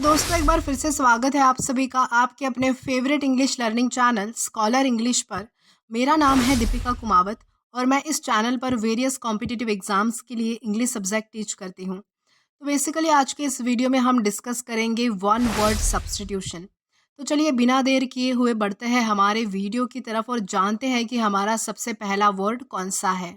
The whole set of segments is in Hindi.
तो दोस्तों एक बार फिर से स्वागत है आप सभी का आपके अपने favourite English learning channel scholar English पर। मेरा नाम है दीपिका कुमावत और मैं इस चैनल पर वेरियस कॉम्पिटिटिव एग्जाम्स के लिए इंग्लिश सब्जेक्ट टीच करती हूँ। तो बेसिकली आज के इस वीडियो में हम डिस्कस करेंगे वन वर्ड सब्स्टिट्यूशन। तो चलिए बिना देर किए हुए बढ़ते हैं हमारे वीडियो की तरफ और जानते हैं कि हमारा सबसे पहला वर्ड कौन सा है।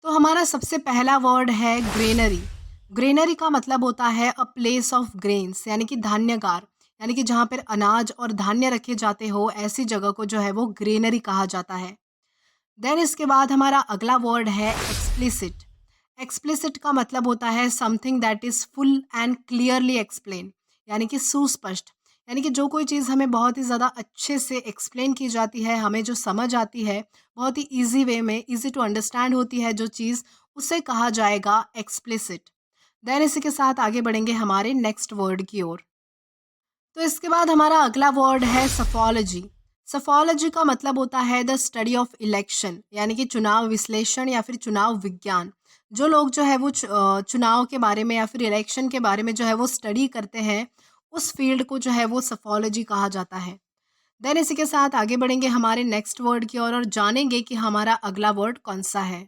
तो हमारा सबसे पहला वर्ड है ग्रेनरी। ग्रेनरी का मतलब होता है अ प्लेस ऑफ ग्रेन्स यानी कि धान्यगार, यानी कि जहाँ पर अनाज और धान्य रखे जाते हो ऐसी जगह को जो है वो ग्रेनरी कहा जाता है। देन इसके बाद हमारा अगला वर्ड है एक्सप्लिसिट। एक्सप्लिसिट का मतलब होता है something that is full and clearly explain, यानी कि सुस्पष्ट। यानी कि जो कोई चीज़ हमें बहुत ही ज़्यादा अच्छे से एक्सप्लेन की जाती है, हमें जो समझ आती है, बहुत ही ईजी वे में, ईजी टू अंडरस्टैंड होती है जो चीज़, उसे कहा जाएगा एक्सप्लिसिट। देन इसी के साथ आगे बढ़ेंगे हमारे नेक्स्ट वर्ड की ओर। तो इसके बाद हमारा अगला वर्ड है सफोलॉजी। सफोलॉजी का मतलब होता है द स्टडी ऑफ इलेक्शन, यानी कि चुनाव विश्लेषण या फिर चुनाव विज्ञान। जो लोग जो है वो चुनाव के बारे में या फिर इलेक्शन के बारे में जो है वो स्टडी करते हैं, उस फील्ड को जो है वो सफोलॉजी कहा जाता है। देन इसी के साथ आगे बढ़ेंगे हमारे नेक्स्ट वर्ड की ओर और जानेंगे कि हमारा अगला वर्ड कौन सा है।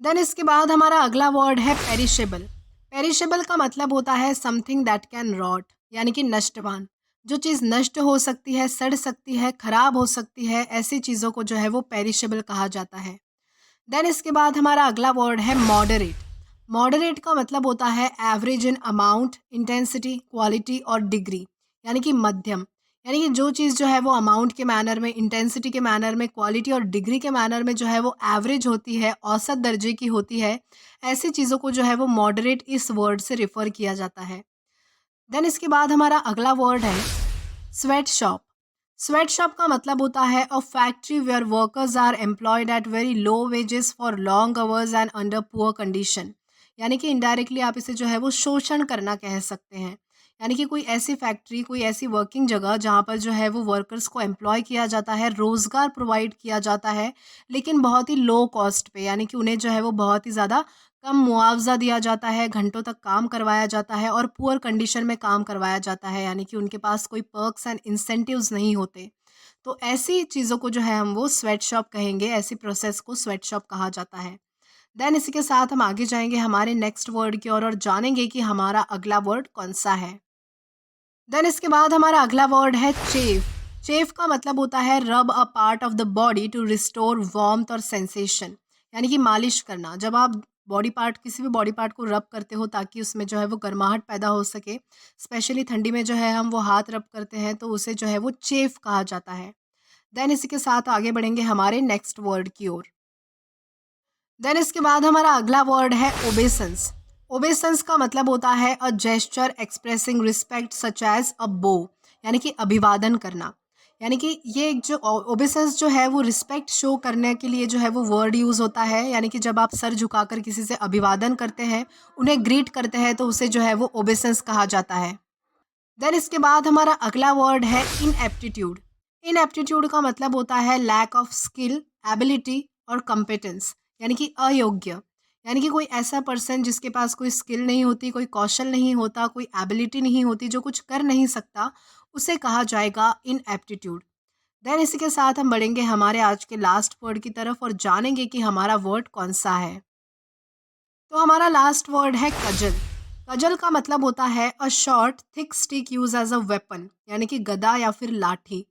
देन इसके बाद हमारा अगला वर्ड है पेरिशेबल। पेरिशेबल का मतलब होता है समथिंग दैट कैन रॉट, यानी कि नष्टवान। जो चीज़ नष्ट हो सकती है, सड़ सकती है, खराब हो सकती है, ऐसी चीज़ों को जो है वो पेरिशेबल कहा जाता है। देन इसके बाद हमारा अगला वर्ड है मॉडरेट। मॉडरेट का मतलब होता है average in amount, intensity, quality और डिग्री, यानी कि मध्यम। यानी कि जो चीज़ जो है वो अमाउंट के मैनर में, इंटेंसिटी के मैनर में, क्वालिटी और डिग्री के मैनर में जो है वो एवरेज होती है, औसत दर्जे की होती है, ऐसी चीज़ों को जो है वो मॉडरेट इस वर्ड से रिफ़र किया जाता है। देन इसके बाद हमारा अगला वर्ड है स्वेट शॉप। स्वेट शॉप का मतलब होता है a factory where workers are employed at very low wages for long hours and under poor condition. यानी कि इनडायरेक्टली आप इसे जो है वो शोषण करना कह सकते हैं। यानी कि कोई ऐसी फैक्ट्री, कोई ऐसी वर्किंग जगह जहाँ पर जो है वो वर्कर्स को एम्प्लॉय किया जाता है, रोज़गार प्रोवाइड किया जाता है, लेकिन बहुत ही लो कॉस्ट पे, यानी कि उन्हें जो है वो बहुत ही ज़्यादा कम मुआवज़ा दिया जाता है, घंटों तक काम करवाया जाता है और पुअर कंडीशन में काम करवाया जाता है, यानी कि उनके पास कोई पर्क्स एंड इंसेंटिव्स नहीं होते। तो ऐसी चीज़ों को जो है हम वो स्वेट शॉप कहेंगे, ऐसी प्रोसेस को स्वेट शॉप कहा जाता है। देन इसी के साथ हम आगे जाएँगे हमारे नेक्स्ट वर्ड की ओर और जानेंगे कि हमारा अगला वर्ड कौन-सा है। देन इसके बाद हमारा अगला वर्ड है चेव। चेव का मतलब होता है rub a part of the body to restore warmth और सेंसेशन, यानी कि मालिश करना। जब आप बॉडी पार्ट, किसी भी बॉडी पार्ट को रब करते हो ताकि उसमें जो है वो गर्माहट पैदा हो सके, स्पेशली ठंडी में जो है हम वो हाथ रब करते हैं तो उसे जो है वो चेव कहा जाता है। देन इसी के साथ आगे बढ़ेंगे हमारे नेक्स्ट वर्ड की ओर। देन इसके बाद हमारा अगला वर्ड है ओबेसेंस। ओबेसेंस का मतलब होता है a gesture expressing respect such as a bow, यानी कि अभिवादन करना। यानी कि ये एक जो ओबेसेंस जो है वो रिस्पेक्ट शो करने के लिए जो है वो वर्ड यूज़ होता है, यानी कि जब आप सर झुकाकर किसी से अभिवादन करते हैं, उन्हें ग्रीट करते हैं, तो उसे जो है वो ओबेसेंस कहा जाता है। देन इसके बाद हमारा अगला वर्ड है इनएप्टीट्यूड। इनएप्टीट्यूड का मतलब होता है लैक ऑफ स्किल, एबिलिटी और कॉम्पिटेंस, यानी कि अयोग्य। यानी कि कोई ऐसा पर्सन जिसके पास कोई स्किल नहीं होती, कोई कौशल नहीं होता, कोई एबिलिटी नहीं होती, जो कुछ कर नहीं सकता, उसे कहा जाएगा इनएप्टीट्यूड। देन इसी के साथ हम बढ़ेंगे हमारे आज के लास्ट वर्ड की तरफ और जानेंगे कि हमारा वर्ड कौन सा है। तो हमारा लास्ट वर्ड है कजल। कजल का मतलब होता है a short thick stick use as a weapon, यानी कि गदा या फिर लाठी।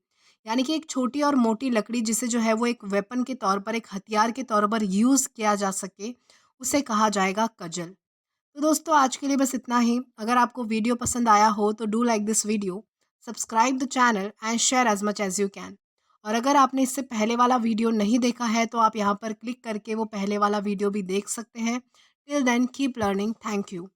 यानी कि एक छोटी और मोटी लकड़ी जिसे जो है वो एक वेपन के तौर पर, एक हथियार के तौर पर यूज़ किया जा सके, उसे कहा जाएगा कजल। तो दोस्तों आज के लिए बस इतना ही। अगर आपको वीडियो पसंद आया हो तो do like this video, subscribe the channel and share as much as you can. और अगर आपने इससे पहले वाला वीडियो नहीं देखा है तो आप यहाँ पर क्लिक करके वो पहले वाला वीडियो भी देख सकते हैं। Till then keep learning. Thank you.